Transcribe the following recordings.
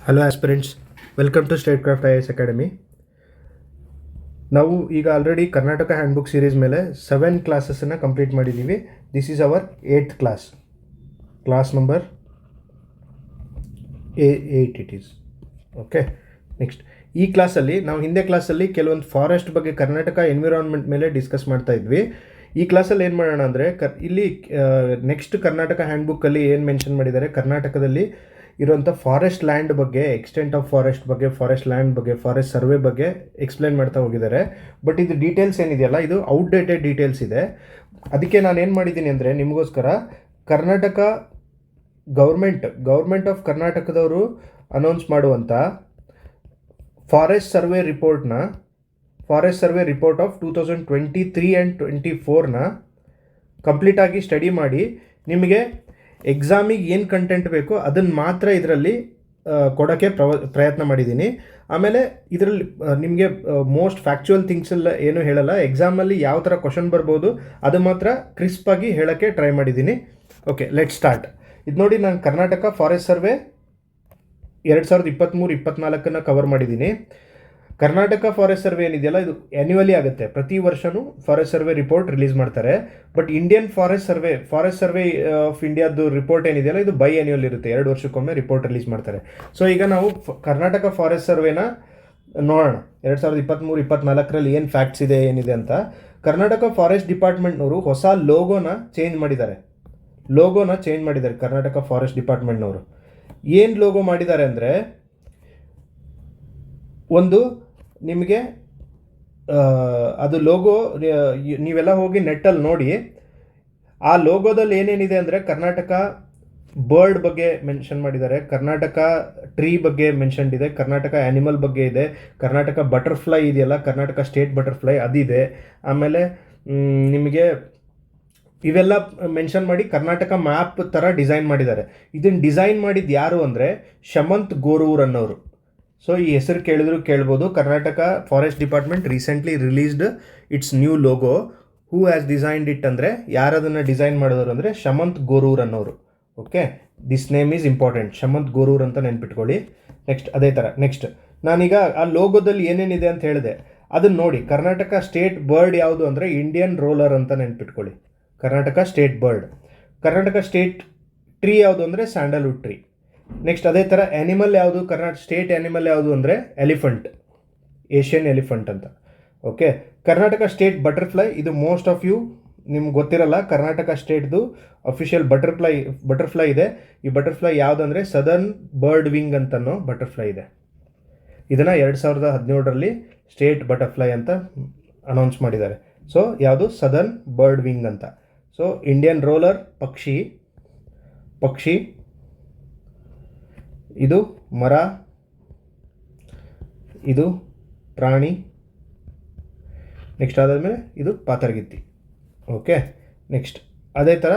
Hello aspirants, welcome to state craft I S academy. ನಾವು ಈಗ already Karnataka handbook series ಮೇಲೆ 7 ಕ್ಲಾಸಸ್ಸನ್ನು ಕಂಪ್ಲೀಟ್ ಮಾಡಿದ್ದೀವಿ. This is our 8th class number 8 it is. Okay, next ಈ ಕ್ಲಾಸಲ್ಲಿ ನಾವು ಹಿಂದೆ ಕ್ಲಾಸಲ್ಲಿ ಕೆಲವೊಂದು ಫಾರೆಸ್ಟ್ ಬಗ್ಗೆ, ಕರ್ನಾಟಕ ಎನ್ವಿರಾನ್ಮೆಂಟ್ ಮೇಲೆ ಡಿಸ್ಕಸ್ ಮಾಡ್ತಾ ಇದ್ವಿ. ಈ ಕ್ಲಾಸಲ್ಲಿ ಏನು ಮಾಡೋಣ ಅಂದರೆ ಇಲ್ಲಿ ನೆಕ್ಸ್ಟ್ ಕರ್ನಾಟಕ ಹ್ಯಾಂಡ್ಬುಕ್ಕಲ್ಲಿ ಏನು ಮೆನ್ಷನ್ ಮಾಡಿದ್ದಾರೆ, ಕರ್ನಾಟಕದಲ್ಲಿ ಇರುವಂಥ ಫಾರೆಸ್ಟ್ ಲ್ಯಾಂಡ್ ಬಗ್ಗೆ, ಎಕ್ಸ್ಟೆಂಟ್ ಆಫ್ ಫಾರೆಸ್ಟ್ ಬಗ್ಗೆ, ಫಾರೆಸ್ಟ್ ಲ್ಯಾಂಡ್ ಬಗ್ಗೆ, ಫಾರೆಸ್ಟ್ ಸರ್ವೆ ಬಗ್ಗೆ ಎಕ್ಸ್ಪ್ಲೇನ್ ಮಾಡ್ತಾ ಹೋಗಿದ್ದಾರೆ. ಬಟ್ ಇದು ಡೀಟೇಲ್ಸ್ ಏನಿದೆಯಲ್ಲ, ಇದು ಔಟ್ಡೇಟೆಡ್ ಡೀಟೇಲ್ಸ್ ಇದೆ. ಅದಕ್ಕೆ ನಾನು ಏನು ಮಾಡಿದ್ದೀನಿ ಅಂದರೆ ನಿಮಗೋಸ್ಕರ ಕರ್ನಾಟಕ ಗೌರ್ಮೆಂಟ್ ಆಫ್ ಕರ್ನಾಟಕದವರು ಅನೌನ್ಸ್ ಮಾಡುವಂಥ forest survey report of 2023 and 24ನ ಕಂಪ್ಲೀಟಾಗಿ ಸ್ಟಡಿ ಮಾಡಿ ನಿಮಗೆ ಎಕ್ಸಾಮಿಗೆ ಏನು ಕಂಟೆಂಟ್ ಬೇಕೋ ಅದನ್ನು ಮಾತ್ರ ಇದರಲ್ಲಿ ಕೊಡೋಕ್ಕೆ ಪ್ರಯತ್ನ ಮಾಡಿದ್ದೀನಿ. ಆಮೇಲೆ ಇದರಲ್ಲಿ ನಿಮಗೆ ಮೋಸ್ಟ್ ಫ್ಯಾಕ್ಚುಯಲ್ ಥಿಂಗ್ಸ್ ಎಲ್ಲ ಏನೂ ಹೇಳಲ್ಲ. ಎಕ್ಸಾಮಲ್ಲಿ ಯಾವ ಥರ ಕ್ವಶನ್ ಬರ್ಬೋದು ಅದು ಮಾತ್ರ ಕ್ರಿಸ್ಪಾಗಿ ಹೇಳೋಕ್ಕೆ ಟ್ರೈ ಮಾಡಿದ್ದೀನಿ. Okay, let start. ಇದು ನೋಡಿ, ನಾನು ಕರ್ನಾಟಕ ಫಾರೆಸ್ಟ್ ಸರ್ವೆ 2023-24 ಕವರ್ ಮಾಡಿದ್ದೀನಿ. ಕರ್ನಾಟಕ ಫಾರೆಸ್ಟ್ ಸರ್ವೆ ಏನಿದೆಯಲ್ಲ, ಇದು ಆ್ಯನ್ಯುವಲಿ ಆಗುತ್ತೆ. ಪ್ರತಿ ವರ್ಷವೂ ಫಾರೆಸ್ಟ್ ಸರ್ವೆ ರಿಪೋರ್ಟ್ ರಿಲೀಸ್ ಮಾಡ್ತಾರೆ. But Indian forest survey of ಇಂಡಿಯಾದ್ದು ರಿಪೋರ್ಟ್ ಏನಿದೆಯಲ್ಲ, ಇದು ಬೈ ಆ್ಯನ್ಯುವಲ್ ಇರುತ್ತೆ. 2 ವರ್ಷಕ್ಕೊಮ್ಮೆ ರಿಪೋರ್ಟ್ ರಿಲೀಸ್ ಮಾಡ್ತಾರೆ. ಸೊ ಈಗ ನಾವು ಕರ್ನಾಟಕ ಫಾರೆಸ್ಟ್ ಸರ್ವೆನ ನೋಡೋಣ. 2023-24 ಏನು ಫ್ಯಾಕ್ಟ್ಸ್ ಇದೆ, ಏನಿದೆ ಅಂತ. ಕರ್ನಾಟಕ ಫಾರೆಸ್ಟ್ ಡಿಪಾರ್ಟ್ಮೆಂಟ್ನವರು ಹೊಸ ಲೋಗೋನ ಚೇಂಜ್ ಮಾಡಿದ್ದಾರೆ. ಕರ್ನಾಟಕ ಫಾರೆಸ್ಟ್ ಡಿಪಾರ್ಟ್ಮೆಂಟ್ನವರು ಏನು ಲೋಗೋ ಮಾಡಿದ್ದಾರೆ ಅಂದರೆ, ಒಂದು ನಿಮಗೆ ಅದು ಲೋಗೋ ನೀವೆಲ್ಲ ಹೋಗಿ ನೆಟ್ಟಲ್ಲಿ ನೋಡಿ. ಆ ಲೋಗೋದಲ್ಲಿ ಏನೇನಿದೆ ಅಂದರೆ, ಕರ್ನಾಟಕ ಬರ್ಡ್ ಬಗ್ಗೆ ಮೆನ್ಷನ್ ಮಾಡಿದ್ದಾರೆ, ಕರ್ನಾಟಕ ಟ್ರೀ ಬಗ್ಗೆ ಮೆನ್ಷನ್ ಇದೆ, ಕರ್ನಾಟಕ ಆ್ಯನಿಮಲ್ ಬಗ್ಗೆ ಇದೆ, ಕರ್ನಾಟಕ ಬಟರ್ಫ್ಲೈ ಇದೆಯಲ್ಲ, ಕರ್ನಾಟಕ ಸ್ಟೇಟ್ ಬಟರ್ಫ್ಲೈ ಅದಿದೆ. ಆಮೇಲೆ ನಿಮಗೆ ಇವೆಲ್ಲ ಮೆನ್ಷನ್ ಮಾಡಿ ಕರ್ನಾಟಕ ಮ್ಯಾಪ್ ಥರ ಡಿಸೈನ್ ಮಾಡಿದ್ದಾರೆ. ಇದನ್ನು ಡಿಸೈನ್ ಮಾಡಿದ್ದು ಯಾರು ಅಂದರೆ ಶಮಂತ್ ಗೋರೂರ್ ಅನ್ನೋರು. ಸೊ ಈ ಹೆಸರು ಕೇಳ್ಬೋದು. Karnataka forest department recently released it's new logo. Who has designed it ಅಂದರೆ, ಯಾರದನ್ನು ಡಿಸೈನ್ ಮಾಡಿದವರು ಅಂದರೆ ಶಮಂತ್ ಗೋರೂರ್ ಅನ್ನೋರು. Okay, this name is important, Shamanth Gorur ಅಂತ ನೆನ್ಪಿಟ್ಕೊಳ್ಳಿ. ನೆಕ್ಸ್ಟ್ ನಾನೀಗ ಆ ಲೋಗೋದಲ್ಲಿ ಏನೇನಿದೆ ಅಂತ ಹೇಳಿದೆ ಅದನ್ನು ನೋಡಿ. ಕರ್ನಾಟಕ ಸ್ಟೇಟ್ ಬರ್ಡ್ ಯಾವುದು ಅಂದರೆ ಇಂಡಿಯನ್ ರೋಲರ್ ಅಂತ ನೆನ್ಪಿಟ್ಕೊಳ್ಳಿ. Karnataka state board. Karnataka state tree ಯಾವುದು ಅಂದರೆ ಸ್ಯಾಂಡಲ್ವುಡ್ ಟ್ರೀ. ನೆಕ್ಸ್ಟ್ ಅದೇ ಥರ ಆ್ಯನಿಮಲ್ ಯಾವುದು, ಸ್ಟೇಟ್ ಆ್ಯನಿಮಲ್ ಯಾವುದು ಅಂದರೆ ಎಲಿಫೆಂಟ್, ಏಷ್ಯನ್ ಎಲಿಫೆಂಟ್ ಅಂತ. ಓಕೆ, ಕರ್ನಾಟಕ ಸ್ಟೇಟ್ ಬಟರ್ಫ್ಲೈ, ಇದು ಮೋಸ್ಟ್ ಆಫ್ ಯು ನಿಮ್ಗೆ ಗೊತ್ತಿರಲ್ಲ. ಕರ್ನಾಟಕ ಸ್ಟೇಟ್ದು ಅಫಿಷಿಯಲ್ ಬಟರ್ಫ್ಲೈ ಇದೆ. ಈ ಬಟರ್ಫ್ಲೈ ಯಾವುದಂದರೆ ಸದರ್ನ್ ಬರ್ಡ್ ವಿಂಗ್ ಅಂತನೋ ಬಟರ್ಫ್ಲೈ ಇದೆ. ಇದನ್ನು 2017 ಸ್ಟೇಟ್ ಬಟರ್ಫ್ಲೈ ಅಂತ ಅನೌನ್ಸ್ ಮಾಡಿದ್ದಾರೆ. ಸೊ ಯಾವುದು, ಸದರ್ನ್ ಬರ್ಡ್ ವಿಂಗ್ ಅಂತ. ಸೊ ಇಂಡಿಯನ್ ರೋಲರ್ ಪಕ್ಷಿ, ಇದು ಮರ, ಇದು ಪ್ರಾಣಿ. ನೆಕ್ಸ್ಟ್ ಅದಾದಮೇಲೆ ಇದು ಪಾತರಗಿತ್ತಿ. ಓಕೆ, ನೆಕ್ಸ್ಟ್ ಅದೇ ಥರ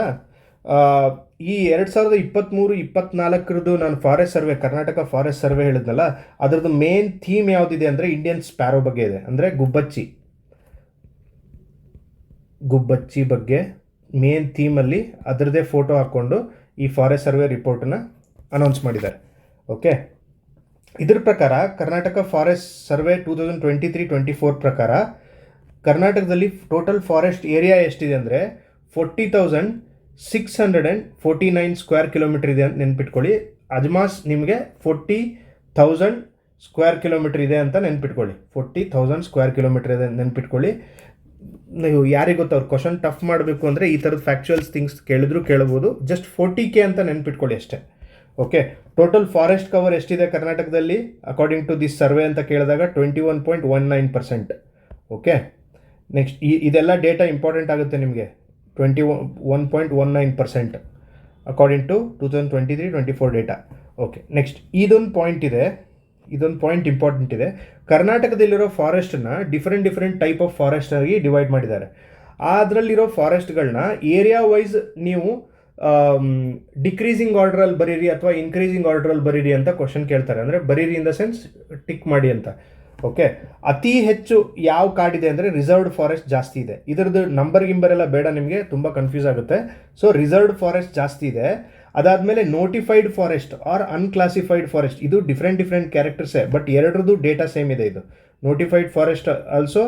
ಈ 2023-24 ನಾನು forest survey, Karnataka forest survey ಹೇಳಿದ್ನಲ್ಲ, ಅದರದ್ದು ಮೇನ್ ಥೀಮ್ ಯಾವುದಿದೆ ಅಂದರೆ ಇಂಡಿಯನ್ ಸ್ಪ್ಯಾರೋ ಬಗ್ಗೆ ಇದೆ. ಅಂದರೆ ಗುಬ್ಬಚ್ಚಿ ಬಗ್ಗೆ ಮೇನ್ ಥೀಮಲ್ಲಿ ಅದರದ್ದೇ ಫೋಟೋ ಹಾಕ್ಕೊಂಡು ಈ ಫಾರೆಸ್ಟ್ ಸರ್ವೆ ರಿಪೋರ್ಟನ್ನು ಅನೌನ್ಸ್ ಮಾಡಿದ್ದಾರೆ. ಓಕೆ, ಇದ್ರ ಪ್ರಕಾರ ಕರ್ನಾಟಕ ಫಾರೆಸ್ಟ್ ಸರ್ವೆ 2023-24 ಪ್ರಕಾರ ಕರ್ನಾಟಕದಲ್ಲಿ ಟೋಟಲ್ ಫಾರೆಸ್ಟ್ ಏರಿಯಾ ಎಷ್ಟಿದೆ ಅಂದರೆ 40,649 ಸ್ಕ್ವೇರ್ ಕಿಲೋಮೀಟರ್ ಇದೆ ಅಂತ ನೆನ್ಪಿಟ್ಕೊಳ್ಳಿ. ಅಜ್ಮಾಸ್ ನಿಮಗೆ 40,000 ಸ್ಕ್ವೇರ್ ಕಿಲೋಮೀಟರ್ ಇದೆ ಅಂತ ನೆನ್ಪಿಟ್ಕೊಳ್ಳಿ. 40,000 ಸ್ಕ್ವೇರ್ ಕಿಲೋಮೀಟರ್ ಇದೆ ನೆನ್ಪಿಟ್ಕೊಳ್ಳಿ. ನೀವು ಯಾರಿಗೆ ಗೊತ್ತು, ಅವ್ರು ಕ್ವಶನ್ ಟಫ್ ಮಾಡಬೇಕು ಅಂದರೆ ಈ ಥರದ ಫ್ಯಾಕ್ಚುಯಲ್ಸ್ ಥಿಂಗ್ಸ್ ಕೇಳ್ಬೋದು. ಜಸ್ಟ್ 40K ಅಂತ ನೆನ್ಪಿಟ್ಕೊಳ್ಳಿ ಅಷ್ಟೇ. ಓಕೆ, ಟೋಟಲ್ ಫಾರೆಸ್ಟ್ ಕವರ್ ಎಷ್ಟಿದೆ ಕರ್ನಾಟಕದಲ್ಲಿ ಅಕಾರ್ಡಿಂಗ್ ಟು ದಿಸ್ ಸರ್ವೆ ಅಂತ ಕೇಳಿದಾಗ 21.19%. ಓಕೆ, ನೆಕ್ಸ್ಟ್ ಇದೆಲ್ಲ ಡೇಟಾ ಇಂಪಾರ್ಟೆಂಟ್ ಆಗುತ್ತೆ ನಿಮಗೆ. 21.19% according to 2023-24 data. Okay, next ಇದೊಂದು ಪಾಯಿಂಟ್ ಇಂಪಾರ್ಟೆಂಟ್ ಇದೆ. ಕರ್ನಾಟಕದಲ್ಲಿರೋ ಫಾರೆಸ್ಟನ್ನು ಡಿಫ್ರೆಂಟ್ ಟೈಪ್ ಆಫ್ ಫಾರೆಸ್ಟ್ ಆಗಿ ಡಿವೈಡ್ ಮಾಡಿದ್ದಾರೆ. ಅದರಲ್ಲಿರೋ ಫಾರೆಸ್ಟ್ಗಳನ್ನ ಏರಿಯಾ ವೈಸ್ ನೀವು ಡಿಕ್ರೀಸಿಂಗ್ ಆರ್ಡ್ರಲ್ಲಿ ಬರೀರಿ ಅಥವಾ ಇನ್ಕ್ರೀಸಿಂಗ್ ಆರ್ಡ್ರಲ್ಲಿ ಬರೀರಿ ಅಂತ ಕ್ವಶನ್ ಕೇಳ್ತಾರೆ. ಅಂದರೆ ಬರೀರಿ ಇನ್ ದ ಸೆನ್ಸ್ ಟಿಕ್ ಮಾಡಿ ಅಂತ. ಓಕೆ, ಅತಿ ಹೆಚ್ಚು ಯಾವ ಕಾಡಿದೆ ಅಂದರೆ ರಿಸರ್ವ್ಡ್ ಫಾರೆಸ್ಟ್ ಜಾಸ್ತಿ ಇದೆ. ಇದರದ್ದು ನಂಬರ್ ಎಲ್ಲ ಬೇಡ, ನಿಮಗೆ ತುಂಬ ಕನ್ಫ್ಯೂಸ್ ಆಗುತ್ತೆ. ಸೊ ರಿಸರ್ವ್ಡ್ ಫಾರೆಸ್ಟ್ ಜಾಸ್ತಿ ಇದೆ. ಅದಾದಮೇಲೆ ನೋಟಿಫೈಡ್ ಫಾರೆಸ್ಟ್ ಆರ್ ಅನ್ಕ್ಲಾಸಿಫೈಡ್ ಫಾರೆಸ್ಟ್, ಇದು ಡಿಫ್ರೆಂಟ್ ಕ್ಯಾರೆಕ್ಟರ್ಸೇ, ಬಟ್ ಎರಡರದ್ದು ಡೇಟಾ ಸೇಮ್ ಇದೆ. ಇದು ನೋಟಿಫೈಡ್ ಫಾರೆಸ್ಟ್ ಆಲ್ಸೋ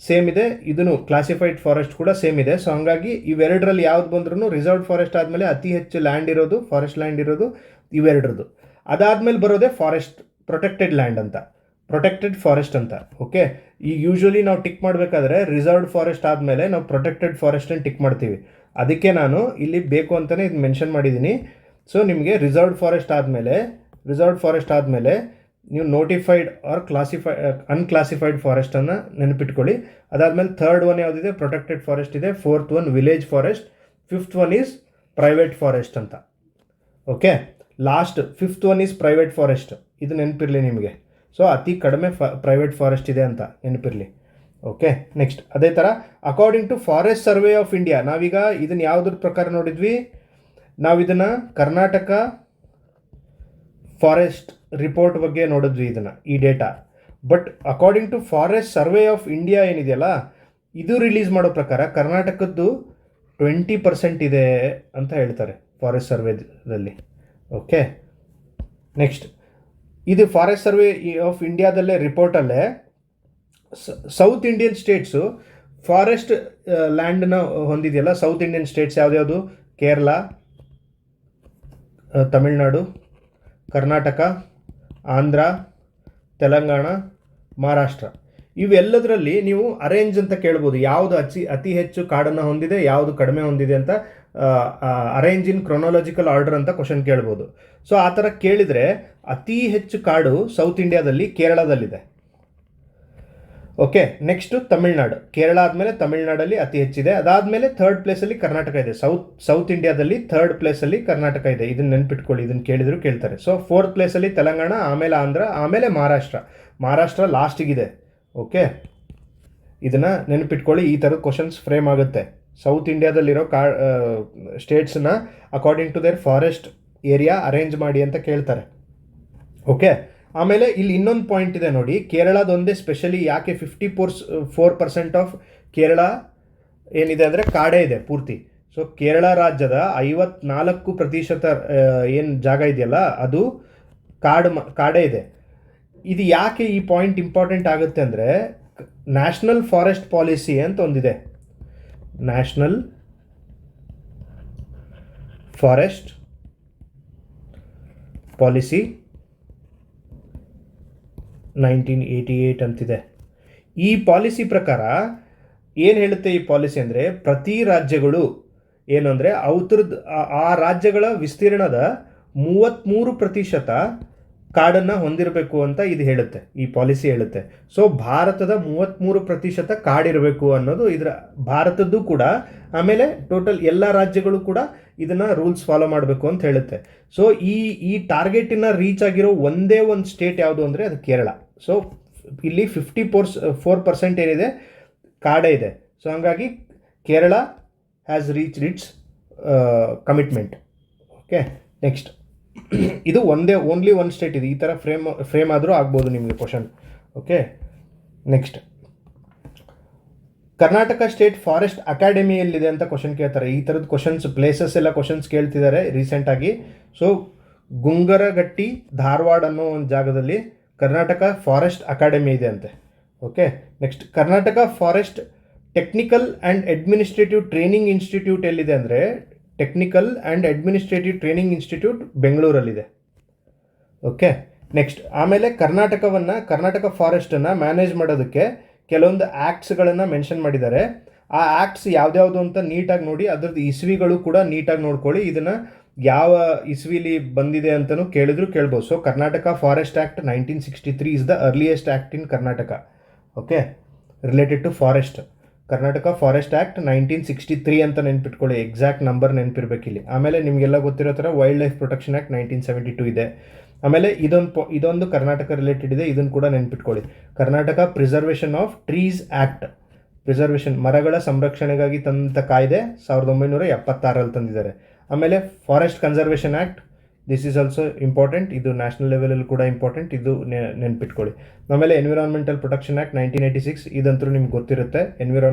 ಸೇಮ್ ಇದೆ, ಇದನ್ನು ಕ್ಲಾಸಿಫೈಡ್ ಫಾರೆಸ್ಟ್ ಕೂಡ ಸೇಮ್ ಇದೆ. ಸೊ ಹಾಗಾಗಿ ಇವೆರಡರಲ್ಲಿ ಯಾವ್ದು ಬಂದ್ರೂ ರಿಸರ್ವ್ಡ್ ಫಾರೆಸ್ಟ್ ಆದಮೇಲೆ ಅತಿ ಹೆಚ್ಚು ಲ್ಯಾಂಡ್ ಇರೋದು, ಫಾರೆಸ್ಟ್ ಲ್ಯಾಂಡ್ ಇರೋದು ಇವೆರಡರದ್ದು. ಅದಾದಮೇಲೆ ಬರೋದೇ ಫಾರೆಸ್ಟ್ ಪ್ರೊಟೆಕ್ಟೆಡ್ ಲ್ಯಾಂಡ್ ಅಂತ, ಪ್ರೊಟೆಕ್ಟೆಡ್ ಫಾರೆಸ್ಟ್ ಅಂತ. ಓಕೆ, ಈಗ ಯೂಶ್ವಲಿ ನಾವು ಟಿಕ್ ಮಾಡಬೇಕಾದ್ರೆ ರಿಸರ್ವ್ಡ್ ಫಾರೆಸ್ಟ್ ಆದಮೇಲೆ ನಾವು ಪ್ರೊಟೆಕ್ಟೆಡ್ ಫಾರೆಸ್ಟನ್ನು ಟಿಕ್ ಮಾಡ್ತೀವಿ. ಅದಕ್ಕೆ ನಾನು ಇಲ್ಲಿ ಬೇಕು ಅಂತಲೇ ಇದು ಮೆನ್ಷನ್ ಮಾಡಿದ್ದೀನಿ. ಸೊ ನಿಮಗೆ ರಿಸರ್ವ್ಡ್ ಫಾರೆಸ್ಟ್ ಆದಮೇಲೆ ನೀವು ನೋಟಿಫೈಡ್ ಆರ್ ಅನ್ಕ್ಲಾಸಿಫೈಡ್ ಫಾರೆಸ್ಟನ್ನು ನೆನಪಿಟ್ಕೊಳ್ಳಿ. ಅದಾದಮೇಲೆ ಥರ್ಡ್ ಒನ್ ಯಾವುದಿದೆ, ಪ್ರೊಟೆಕ್ಟೆಡ್ ಫಾರೆಸ್ಟ್ ಇದೆ. Fourth one village forest. Fifth one is private forest ಅಂತ. Okay, last fifth one is private forest. ಇದು ನೆನಪಿರಲಿ ನಿಮಗೆ. ಸೊ ಅತಿ ಕಡಿಮೆ ಪ್ರೈವೇಟ್ ಫಾರೆಸ್ಟ್ ಇದೆ ಅಂತ ನೆನಪಿರಲಿ. ಓಕೆ, ನೆಕ್ಸ್ಟ್ ಅದೇ ಥರ according to forest survey of India, ನಾವೀಗ ಇದನ್ನು ಯಾವುದ್ರ ಪ್ರಕಾರ ನೋಡಿದ್ವಿ, ನಾವಿದನ್ನು ಕರ್ನಾಟಕ ಫಾರೆಸ್ಟ್ ರಿಪೋರ್ಟ್ ಬಗ್ಗೆ ನೋಡಿದ್ವಿ ಇದನ್ನು, ಈ data. But according to forest survey of India ಏನಿದೆಯಲ್ಲ, ಇದು ರಿಲೀಸ್ ಮಾಡೋ ಪ್ರಕಾರ ಕರ್ನಾಟಕದ್ದು 20% ಇದೆ ಅಂತ ಹೇಳ್ತಾರೆ ಫಾರೆಸ್ಟ್ ಸರ್ವೇದಲ್ಲಿ. ಓಕೆ, ನೆಕ್ಸ್ಟ್ ಇದು ಫಾರೆಸ್ಟ್ ಸರ್ವೆ ಆಫ್ ಇಂಡಿಯಾದಲ್ಲೇ ರಿಪೋರ್ಟಲ್ಲೇ ಸೌತ್ ಇಂಡಿಯನ್ ಸ್ಟೇಟ್ಸು ಫಾರೆಸ್ಟ್ ಲ್ಯಾಂಡನ್ನ ಹೊಂದಿದೆಯಲ್ಲ, ಸೌತ್ ಇಂಡಿಯನ್ ಸ್ಟೇಟ್ಸ್ ಯಾವ್ದ್ಯಾವುದು, ಕೇರಳ, ತಮಿಳ್ನಾಡು, ಕರ್ನಾಟಕ, ಆಂಧ್ರ, ತೆಲಂಗಾಣ, ಮಹಾರಾಷ್ಟ್ರ, ಇವೆಲ್ಲದರಲ್ಲಿ ನೀವು ಅರೇಂಜ್ ಅಂತ ಕೇಳ್ಬೋದು. ಯಾವುದು ಅತಿ ಹೆಚ್ಚು ಕಾಡನ್ನು ಹೊಂದಿದೆ, ಯಾವುದು ಕಡಿಮೆ ಹೊಂದಿದೆ ಅಂತ ಅರೇಂಜ್ ಇನ್ ಕ್ರೊನಾಲಜಿಕಲ್ ಆರ್ಡರ್ ಅಂತ ಕ್ವಶನ್ ಕೇಳ್ಬೋದು. ಸೊ ಆ ಥರ ಕೇಳಿದರೆ ಅತಿ ಹೆಚ್ಚು ಕಾಡು ಸೌತ್ ಇಂಡಿಯಾದಲ್ಲಿ ಕೇರಳದಲ್ಲಿದೆ. Okay, next Tamil Nadu. ಕೇರಳ ಆದಮೇಲೆ ತಮಿಳ್ನಾಡಲ್ಲಿ ಅತಿ ಹೆಚ್ಚಿದೆ. ಅದಾದಮೇಲೆ ಥರ್ಡ್ ಪ್ಲೇಸಲ್ಲಿ ಕರ್ನಾಟಕ ಇದೆ. ಸೌತ್ ಇಂಡಿಯಾದಲ್ಲಿ ಥರ್ಡ್ ಪ್ಲೇಸಲ್ಲಿ ಕರ್ನಾಟಕ ಇದೆ. ಇದನ್ನು ನೆನ್ಪಿಟ್ಕೊಳ್ಳಿ, ಇದನ್ನು ಕೇಳಿದ್ರು ಕೇಳ್ತಾರೆ. ಸೊ ಫೋರ್ತ್ ಪ್ಲೇಸಲ್ಲಿ ತೆಲಂಗಾಣ, ಆಮೇಲೆ ಆಂಧ್ರ, ಆಮೇಲೆ ಮಹಾರಾಷ್ಟ್ರ ಲಾಸ್ಟಿಗಿದೆ. ಓಕೆ, ಇದನ್ನು ನೆನಪಿಟ್ಕೊಳ್ಳಿ. ಈ ಥರದ ಕ್ವಶನ್ಸ್ ಫ್ರೇಮ್ ಆಗುತ್ತೆ. ಸೌತ್ ಇಂಡಿಯಾದಲ್ಲಿರೋ ಸ್ಟೇಟ್ಸನ್ನ according to their forest area arrange ಮಾಡಿ ಅಂತ ಕೇಳ್ತಾರೆ. ಓಕೆ, ಆಮೇಲೆ ಇಲ್ಲಿ ಇನ್ನೊಂದು ಪಾಯಿಂಟ್ ಇದೆ ನೋಡಿ, ಕೇರಳದೊಂದೇ ಸ್ಪೆಷಲಿ ಯಾಕೆ 54% ಆಫ್ ಕೇರಳ ಏನಿದೆ ಅಂದರೆ ಕಾಡೇ ಇದೆ ಪೂರ್ತಿ. ಸೊ ಕೇರಳ ರಾಜ್ಯದ 54% ಏನು ಜಾಗ ಇದೆಯಲ್ಲ ಅದು ಕಾಡೇ ಇದೆ. ಇದು ಯಾಕೆ ಈ ಪಾಯಿಂಟ್ ಇಂಪಾರ್ಟೆಂಟ್ ಆಗುತ್ತೆ ಅಂದರೆ, ನ್ಯಾಷನಲ್ ಫಾರೆಸ್ಟ್ ಪಾಲಿಸಿ ಅಂತ ಒಂದಿದೆ, ನ್ಯಾಷನಲ್ ಫಾರೆಸ್ಟ್ ಪಾಲಿಸಿ 1988 ಅಂತಿದೆ. ಈ ಪಾಲಿಸಿ ಪ್ರಕಾರ ಏನು ಹೇಳುತ್ತೆ ಈ ಪಾಲಿಸಿ ಅಂದರೆ, ಪ್ರತಿ ರಾಜ್ಯಗಳು ಏನು ಅಂದರೆ ಆ ರಾಜ್ಯಗಳ ವಿಸ್ತೀರ್ಣದ 33% ಕಾಡನ್ನು ಹೊಂದಿರಬೇಕು ಅಂತ ಇದು ಹೇಳುತ್ತೆ, ಈ ಪಾಲಿಸಿ ಹೇಳುತ್ತೆ. ಸೊ ಭಾರತದ 33% ಕಾಡಿರಬೇಕು ಅನ್ನೋದು ಇದರ ಭಾರತದ್ದು ಕೂಡ. ಆಮೇಲೆ ಟೋಟಲ್ ಎಲ್ಲ ರಾಜ್ಯಗಳು ಕೂಡ ಇದನ್ನು ರೂಲ್ಸ್ ಫಾಲೋ ಮಾಡಬೇಕು ಅಂತ ಹೇಳುತ್ತೆ. ಸೊ ಈ ಟಾರ್ಗೆಟನ್ನು ರೀಚ್ ಆಗಿರೋ ಒಂದೇ ಒಂದು ಸ್ಟೇಟ್ ಯಾವುದು ಅಂದರೆ ಅದು ಕೇರಳ. ಸೊ ಇಲ್ಲಿ 54% ಏನಿದೆ ಕಾಡೇ ಇದೆ. ಸೊ ಹಾಗಾಗಿ Kerala has reach it's commitment. Okay, next ಇದು ಓನ್ಲಿ ಒನ್ ಸ್ಟೇಟ್ ಇದೆ. ಈ ಥರ ಫ್ರೇಮ್ ಆದರೂ ಆಗ್ಬೋದು ನಿಮಗೆ question. Okay, next Karnataka state forest academy ಎಲ್ಲಿದೆ ಅಂತ ಕ್ವಶನ್ ಕೇಳ್ತಾರೆ. ಈ ಥರದ ಕ್ವಶನ್ಸ್ ಪ್ಲೇಸಸ್ ಎಲ್ಲ ಕ್ವಶನ್ಸ್ ಕೇಳ್ತಿದ್ದಾರೆ ರೀಸೆಂಟಾಗಿ. ಸೊ ಗುಂಗರಗಟ್ಟಿ, ಧಾರವಾಡ ಅನ್ನೋ ಒಂದು ಜಾಗದಲ್ಲಿ ಕರ್ನಾಟಕ ಫಾರೆಸ್ಟ್ ಅಕಾಡೆಮಿ ಇದೆ ಅಂತೆ. Okay, next Karnataka forest technical and administrative training institute ಎಲ್ಲಿದೆ ಅಂದರೆ, technical and administrative training institute ಬೆಂಗಳೂರಲ್ಲಿದೆ. ಓಕೆ, ನೆಕ್ಸ್ಟ್ ಆಮೇಲೆ ಕರ್ನಾಟಕ ಫಾರೆಸ್ಟನ್ನು ಮ್ಯಾನೇಜ್ ಮಾಡೋದಕ್ಕೆ ಕೆಲವೊಂದು ಆ್ಯಕ್ಟ್ಸ್ಗಳನ್ನು ಮೆನ್ಷನ್ ಮಾಡಿದ್ದಾರೆ. ಆ ಆ್ಯಕ್ಟ್ಸ್ ಯಾವ್ದ್ಯಾವುದು ಅಂತ ನೀಟಾಗಿ ನೋಡಿ, ಅದರದ್ದು ಇಸ್ವಿಗಳು ಕೂಡ ನೀಟಾಗಿ ನೋಡ್ಕೊಳ್ಳಿ. ಇದನ್ನು ಯಾವ ಇಸ್ವಿಲಿ ಬಂದಿದೆ ಅಂತಲೂ ಕೇಳ್ಬೋದು. So Karnataka forest act 1963 is the earliest act in Karnataka. Okay, related to forest. Karnataka forest act 1963 ಅಂತ ನೆನ್ಪಿಟ್ಕೊಳ್ಳಿ, ಎಕ್ಸಾಕ್ಟ್ ನಂಬರ್ ನೆನಪಿರ್ಬೇಕಿಲ್ಲಿ. ಆಮೇಲೆ ನಿಮಗೆಲ್ಲ ಗೊತ್ತಿರೋ ಥರ ವೈಲ್ಡ್ ಲೈಫ್ ಪ್ರೊಟೆಕ್ಷನ್ ಆ್ಯಕ್ಟ್ 1972 ಇದೆ. ಆಮೇಲೆ ಇದೊಂದು ಕರ್ನಾಟಕ ರಿಲೇಟೆಡ್ ಇದೆ, ಇದನ್ನು ಕೂಡ ನೆನ್ಪಿಟ್ಕೊಳ್ಳಿ. Karnataka preservation of trees act, preservation ಮರಗಳ ಸಂರಕ್ಷಣೆಗಾಗಿ ತಂದಂಥ ಕಾಯ್ದೆ 1976ರಲ್ಲಿ ತಂದಿದ್ದಾರೆ. ಆಮೇಲೆ forest conservation act, this is also important, ಇದು ನ್ಯಾಷನಲ್ ಲೆವೆಲಲ್ಲಿ ಕೂಡ ಇಂಪಾರ್ಟೆಂಟ್, ಇದು ನೆನ್ಪಿಟ್ಕೊಳ್ಳಿ. ಆಮೇಲೆ ಎನ್ವಿರಾನ್ಮೆಂಟಲ್ ಪ್ರೊಟೆಕ್ಷನ್ ಆ್ಯಕ್ಟ್ 1986, ಇದಂತೂ ನಿಮ್ಗೆ ಗೊತ್ತಿರುತ್ತೆ.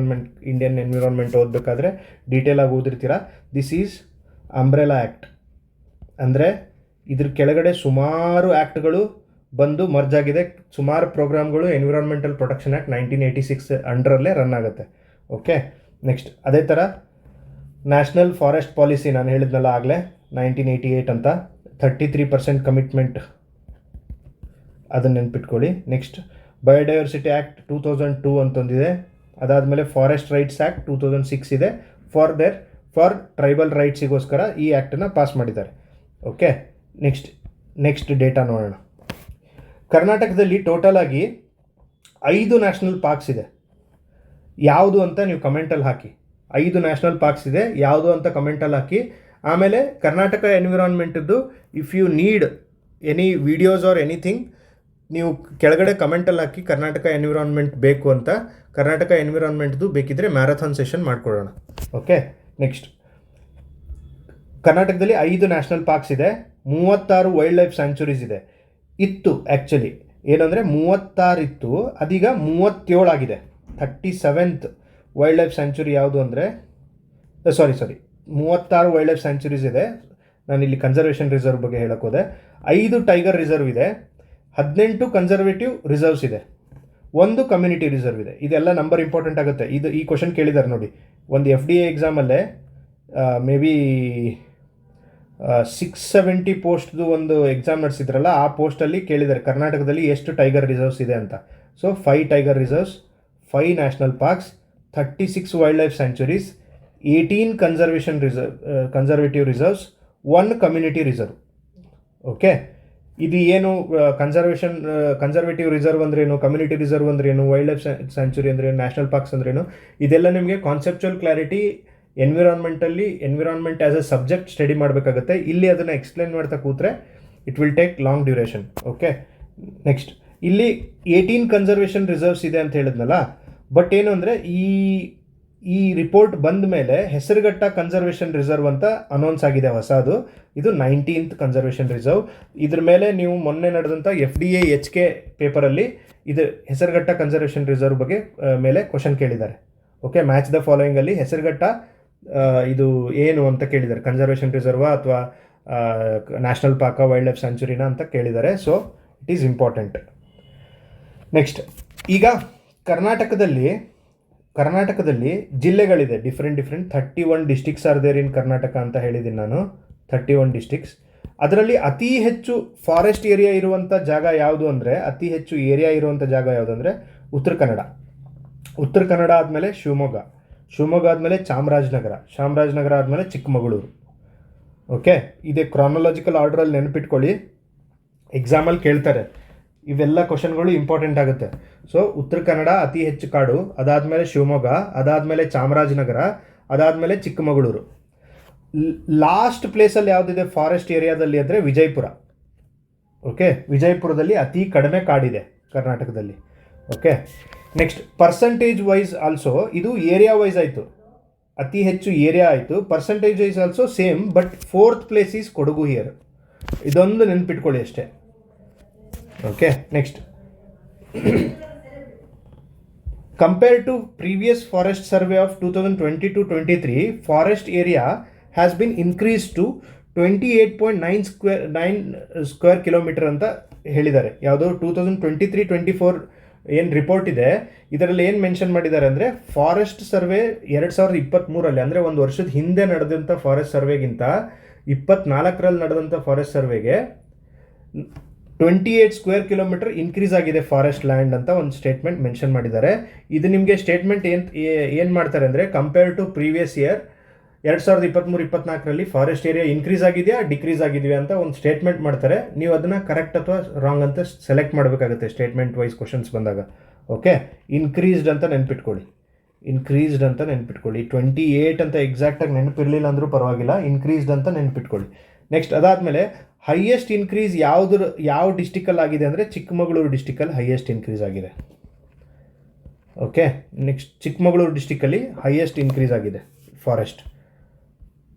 ಇಂಡಿಯನ್ ಎನ್ವಿರಾನ್ಮೆಂಟ್ ಓದಬೇಕಾದ್ರೆ ಡೀಟೇಲಾಗಿ ಓದಿರ್ತೀರ. ದಿಸ್ ಈಸ್ ಅಂಬ್ರೆಲಾ ಆ್ಯಕ್ಟ್, ಅಂದರೆ ಇದ್ರ ಕೆಳಗಡೆ ಸುಮಾರು ಆ್ಯಕ್ಟ್ಗಳು ಬಂದು ಮರ್ಜ್ ಆಗಿದೆ, ಸುಮಾರು ಪ್ರೋಗ್ರಾಮ್ಗಳು ಎನ್ವಿರಾನ್ಮೆಂಟಲ್ ಪ್ರೊಟೆಕ್ಷನ್ ಆ್ಯಕ್ಟ್ 1986 ಅಂಡರಲ್ಲೇ ರನ್ ಆಗುತ್ತೆ. ಓಕೆ, ನೆಕ್ಸ್ಟ್ ಅದೇ ಥರ ನ್ಯಾಷನಲ್ ಫಾರೆಸ್ಟ್ ಪಾಲಿಸಿ ನಾನು ಹೇಳಿದ್ನಲ್ಲ ಆಗಲೇ 1988 ಅಂತ 33% ಕಮಿಟ್ಮೆಂಟ್, ಅದನ್ನು ನೆನ್ಪಿಟ್ಕೊಳ್ಳಿ. Next biodiversity act 2002 ಅಂತಂದಿದೆ. ಅದಾದಮೇಲೆ ಫಾರೆಸ್ಟ್ ರೈಟ್ಸ್ ಆ್ಯಕ್ಟ್ 2006 ಇದೆ. ಫಾರ್ ಟ್ರೈಬಲ್ ರೈಟ್ಸಿಗೋಸ್ಕರ ಈ ಆ್ಯಕ್ಟನ್ನು ಪಾಸ್ ಮಾಡಿದ್ದಾರೆ. ಓಕೆ, ನೆಕ್ಸ್ಟ್ ಡೇಟಾ ನೋಡೋಣ. ಕರ್ನಾಟಕದಲ್ಲಿ ಟೋಟಲ್ ಆಗಿ 5 ನ್ಯಾಷನಲ್ ಪಾರ್ಕ್ಸ್ ಇದೆ. ಯಾವುದು ಅಂತ ನೀವು ಕಮೆಂಟಲ್ಲಿ ಹಾಕಿ. 5 ನ್ಯಾಷನಲ್ ಪಾರ್ಕ್ಸ್ ಇದೆ, ಯಾವುದು ಅಂತ ಕಮೆಂಟಲ್ಲಿ ಹಾಕಿ. ಆಮೇಲೆ ಕರ್ನಾಟಕ ಎನ್ವಿರಾನ್ಮೆಂಟದ್ದು if you need any videos or anything, ನೀವು ಕೆಳಗಡೆ ಕಮೆಂಟಲ್ಲಿ ಹಾಕಿ ಕರ್ನಾಟಕ ಎನ್ವಿರಾನ್ಮೆಂಟ್ ಬೇಕು ಅಂತ. ಕರ್ನಾಟಕ ಎನ್ವಿರಾನ್ಮೆಂಟ್ದು ಬೇಕಿದ್ದರೆ ಮ್ಯಾರಥಾನ್ ಸೆಷನ್ ಮಾಡಿಕೊಡೋಣ. ಓಕೆ, ನೆಕ್ಸ್ಟ್ ಕರ್ನಾಟಕದಲ್ಲಿ 5 ನ್ಯಾಷನಲ್ ಪಾರ್ಕ್ಸ್ ಇದೆ, 36 ವೈಲ್ಡ್ ಲೈಫ್ ಸ್ಯಾಂಚುರೀಸ್ ಇದೆ. ಇತ್ತು ಆ್ಯಕ್ಚುಲಿ ಏನಂದರೆ 36 ಇತ್ತು, ಅದೀಗ 37 ಆಗಿದೆ. 37th ವೈಲ್ಡ್ ಲೈಫ್ ಸ್ಯಾಂಚುರಿ ಯಾವುದು ಅಂದರೆ ಸಾರಿ 36 ವೈಲ್ಡ್ ಲೈಫ್ ಸ್ಯಾಂಚುರೀಸ್ ಇದೆ. ನಾನಿಲ್ಲಿ ಕನ್ಸರ್ವೇಷನ್ ರಿಸರ್ವ್ ಬಗ್ಗೆ ಹೇಳಕ್ಕೆ ಹೋದೆ. 5 ಟೈಗರ್ ರಿಸರ್ವ್ ಇದೆ, 18 ಕನ್ಸರ್ವೇಟಿವ್ ರಿಸರ್ವ್ಸ್ ಇದೆ, 1 ಕಮ್ಯುನಿಟಿ ರಿಸರ್ವ್ ಇದೆ. ಇದೆಲ್ಲ ನಂಬರ್ ಇಂಪಾರ್ಟೆಂಟ್ ಆಗುತ್ತೆ. ಈ ಕ್ವಶನ್ ಕೇಳಿದ್ದಾರೆ ನೋಡಿ, ಒಂದು FDA ಎಕ್ಸಾಮಲ್ಲೇ ಮೇ ಬಿ 670 ಪೋಸ್ಟ್ದು ಒಂದು ಎಕ್ಸಾಮ್ ನಡೆಸಿದ್ರಲ್ಲ, ಆ ಪೋಸ್ಟಲ್ಲಿ ಕೇಳಿದ್ದಾರೆ ಕರ್ನಾಟಕದಲ್ಲಿ ಎಷ್ಟು ಟೈಗರ್ ರಿಸರ್ವ್ಸ್ ಇದೆ ಅಂತ. So 5 tiger reserves, 5 national parks, 36 wild life sanctuaries, 18 conservative reserves, 1 community reserve. Okay, ಇದು ಏನು ಕನ್ಸರ್ವೇಟಿವ್ ರಿಸರ್ವ್ ಅಂದ್ರೇನು, ಕಮ್ಯುನಿಟಿ ರಿಸರ್ವ್ ಅಂದ್ರೇನು, ವೈಲ್ಡ್ ಲೈಫ್ ಸ್ಯಾಂಚುರಿ ಅಂದ್ರೇನು, ನ್ಯಾಷನಲ್ ಪಾರ್ಕ್ಸ್ ಅಂದ್ರೇನು, ಇದೆಲ್ಲ ನಿಮಗೆ conceptual clarity environment as a subject study ಮಾಡಬೇಕಾಗುತ್ತೆ. ಇಲ್ಲಿ ಅದನ್ನು ಎಕ್ಸ್ಪ್ಲೇನ್ ಮಾಡ್ತಾ ಕೂತ್ರೆ it will take long duration. Okay, next ಇಲ್ಲಿ 18 ಕನ್ಸರ್ವೇಷನ್ ರಿಸರ್ವ್ಸ್ ಇದೆ ಅಂತ ಹೇಳಿದ್ನಲ್ಲ, ಬಟ್ ಏನು ಅಂದರೆ ಈ ರಿಪೋರ್ಟ್ ಬಂದ ಮೇಲೆ ಹೆಸರುಘಟ್ಟ ಕನ್ಸರ್ವೇಷನ್ ರಿಸರ್ವ್ ಅಂತ ಅನೌನ್ಸ್ ಆಗಿದೆ ಹೊಸದು. ಇದು 19th ಕನ್ಸರ್ವೇಷನ್ ರಿಸರ್ವ್. ಇದ್ರ ಮೇಲೆ ನೀವು ಮೊನ್ನೆ ನಡೆದಂಥ FDA HK ಪೇಪರಲ್ಲಿ ಇದು ಹೆಸರುಘಟ್ಟ ಕನ್ಸರ್ವೇಷನ್ ರಿಸರ್ವ್ ಬಗ್ಗೆ ಮೇಲೆ ಕ್ವಶನ್ ಕೇಳಿದ್ದಾರೆ. ಓಕೆ, ಮ್ಯಾಚ್ ದ ಫಾಲೋಯಿಂಗಲ್ಲಿ ಹೆಸರುಘಟ್ಟ ಇದು ಏನು ಅಂತ ಕೇಳಿದ್ದಾರೆ, ಕನ್ಸರ್ವೇಷನ್ ರಿಸರ್ವಾ ಅಥವಾ ನ್ಯಾಷನಲ್ ಪಾರ್ಕಾ, ವೈಲ್ಡ್ ಲೈಫ್ ಸ್ಯಾಂಚುರಿನಾ ಅಂತ ಕೇಳಿದ್ದಾರೆ. So it is important. Next, ಈಗ ಕರ್ನಾಟಕದಲ್ಲಿ ಜಿಲ್ಲೆಗಳಿದೆ, different 31 districts are there in Karnataka ಅಂತ ಹೇಳಿದ್ದೀನಿ ನಾನು. 31 ಡಿಸ್ಟಿಕ್ಸ್. ಅದರಲ್ಲಿ ಅತಿ ಹೆಚ್ಚು ಫಾರೆಸ್ಟ್ ಏರಿಯಾ ಇರುವಂಥ ಜಾಗ ಯಾವುದು ಅಂದರೆ, ಅತಿ ಹೆಚ್ಚು ಏರಿಯಾ ಇರುವಂಥ ಜಾಗ ಯಾವುದು ಅಂದರೆ ಉತ್ತರ ಕನ್ನಡ ಆದಮೇಲೆ ಶಿವಮೊಗ್ಗ ಆದಮೇಲೆ ಚಾಮರಾಜನಗರ ಆದಮೇಲೆ ಚಿಕ್ಕಮಗಳೂರು. ಓಕೆ, ಇದೇ ಕ್ರಾನಲಾಜಿಕಲ್ ಆರ್ಡ್ರಲ್ಲಿ ನೆನಪಿಟ್ಕೊಳ್ಳಿ, ಎಕ್ಸಾಮಲ್ಲಿ ಕೇಳ್ತಾರೆ. ಇವೆಲ್ಲ ಕ್ವಶನ್ಗಳು ಇಂಪಾರ್ಟೆಂಟ್ ಆಗುತ್ತೆ. ಸೊ ಉತ್ತರ ಕನ್ನಡ ಅತಿ ಹೆಚ್ಚು ಕಾಡು, ಅದಾದಮೇಲೆ ಶಿವಮೊಗ್ಗ, ಅದಾದಮೇಲೆ ಚಾಮರಾಜನಗರ, ಅದಾದಮೇಲೆ ಚಿಕ್ಕಮಗಳೂರು. ಲಾಸ್ಟ್ ಪ್ಲೇಸಲ್ಲಿ ಯಾವುದಿದೆ ಫಾರೆಸ್ಟ್ ಏರಿಯಾದಲ್ಲಿ ಅಂದರೆ ವಿಜಯಪುರ. ಓಕೆ, ವಿಜಯಪುರದಲ್ಲಿ ಅತಿ ಕಡಿಮೆ ಕಾಡಿದೆ ಕರ್ನಾಟಕದಲ್ಲಿ. Okay, next percentage wise also ಇದು ಏರಿಯಾ ವೈಸ್ ಆಯಿತು, ಅತಿ ಹೆಚ್ಚು ಏರಿಯಾ ಆಯಿತು. Percentage wise also same, but 4th place is Kodagu here. ಇದೊಂದು ನೆನ್ಪಿಟ್ಕೊಳ್ಳಿ ಅಷ್ಟೇ. Okay, next compare to previous forest survey of 2020-23 forest area has been increase to 28.9 square kilometre ಅಂತ ಹೇಳಿದ್ದಾರೆ. ಯಾವುದೋ 2023-24 ಏನು ರಿಪೋರ್ಟ್ ಇದೆ ಇದರಲ್ಲಿ ಏನು ಮೆನ್ಷನ್ ಮಾಡಿದ್ದಾರೆ ಅಂದರೆ, ಫಾರೆಸ್ಟ್ ಸರ್ವೆ 2023 ಅಂದರೆ ಒಂದು ವರ್ಷದ ಹಿಂದೆ ನಡೆದಂಥ ಫಾರೆಸ್ಟ್ ಸರ್ವೆಗಿಂತ 24ರಲ್ಲಿ ನಡೆದಂಥ ಫಾರೆಸ್ಟ್ ಸರ್ವೆಗೆ 28 ಸ್ಕ್ವೇರ್ ಕಿಲೋಮೀಟರ್ ಇನ್ಕ್ರೀಸ್ ಆಗಿದೆ ಫಾರೆಸ್ಟ್ ಲ್ಯಾಂಡ್ ಅಂತ ಒಂದು ಸ್ಟೇಟ್ಮೆಂಟ್ ಮೆನ್ಷನ್ ಮಾಡಿದ್ದಾರೆ. ಇದು ನಿಮಗೆ ಸ್ಟೇಟ್ಮೆಂಟ್ ಏನು ಮಾಡ್ತಾರೆ ಅಂದರೆ, ಕಂಪೇರ್ ಟು ಪ್ರೀವಿಯಸ್ ಇಯರ್ 2023-24ರಲ್ಲಿ ಫಾರೆಸ್ಟ್ ಏರಿಯಾ ಇನ್ಕ್ರೀಸ್ ಆಗಿದೆಯಾ ಡಿಕ್ರೀಸ್ ಆಗಿದೆಯಾ ಅಂತ ಒಂದು ಸ್ಟೇಟ್ಮೆಂಟ್ ಮಾಡ್ತಾರೆ. ನೀವು ಅದನ್ನು ಕರೆಕ್ಟ್ ಅಥವಾ ರಾಂಗ್ ಅಂತ ಸೆಲೆಕ್ಟ್ ಮಾಡಬೇಕಾಗುತ್ತೆ ಸ್ಟೇಟ್ಮೆಂಟ್ ವೈಸ್ ಕ್ವಶನ್ಸ್ ಬಂದಾಗ. ಓಕೆ, ಇನ್ಕ್ರೀಸ್ಡ್ ಅಂತ ನೆನ್ಪಿಟ್ಕೊಳ್ಳಿ. 28 ಅಂತ ಎಕ್ಸಾಕ್ಟಾಗಿ ನೆನಪಿರಲಿಲ್ಲ ಅಂದರೂ ಪರವಾಗಿಲ್ಲ, ಇನ್ಕ್ರೀಸ್ಡ್ ಅಂತ ನೆನ್ಪಿಟ್ಕೊಳ್ಳಿ. ನೆಕ್ಸ್ಟ್ ಅದಾದಮೇಲೆ ಹೈಯೆಸ್ಟ್ ಇನ್ಕ್ರೀಸ್ ಯಾವ ಡಿಸ್ಟಿಕಲ್ಲಿ ಆಗಿದೆ ಅಂದರೆ, ಚಿಕ್ಕಮಗಳೂರು ಡಿಸ್ಟಿಕಲ್ಲಿ ಹೈಯೆಸ್ಟ್ ಇನ್ಕ್ರೀಸ್ ಆಗಿದೆ. ಓಕೆ, ನೆಕ್ಸ್ಟ್ ಚಿಕ್ಕಮಗಳೂರು ಡಿಸ್ಟಿಕಲ್ಲಿ ಹೈಯೆಸ್ಟ್ ಇನ್ಕ್ರೀಸ್ ಆಗಿದೆ ಫಾರೆಸ್ಟ್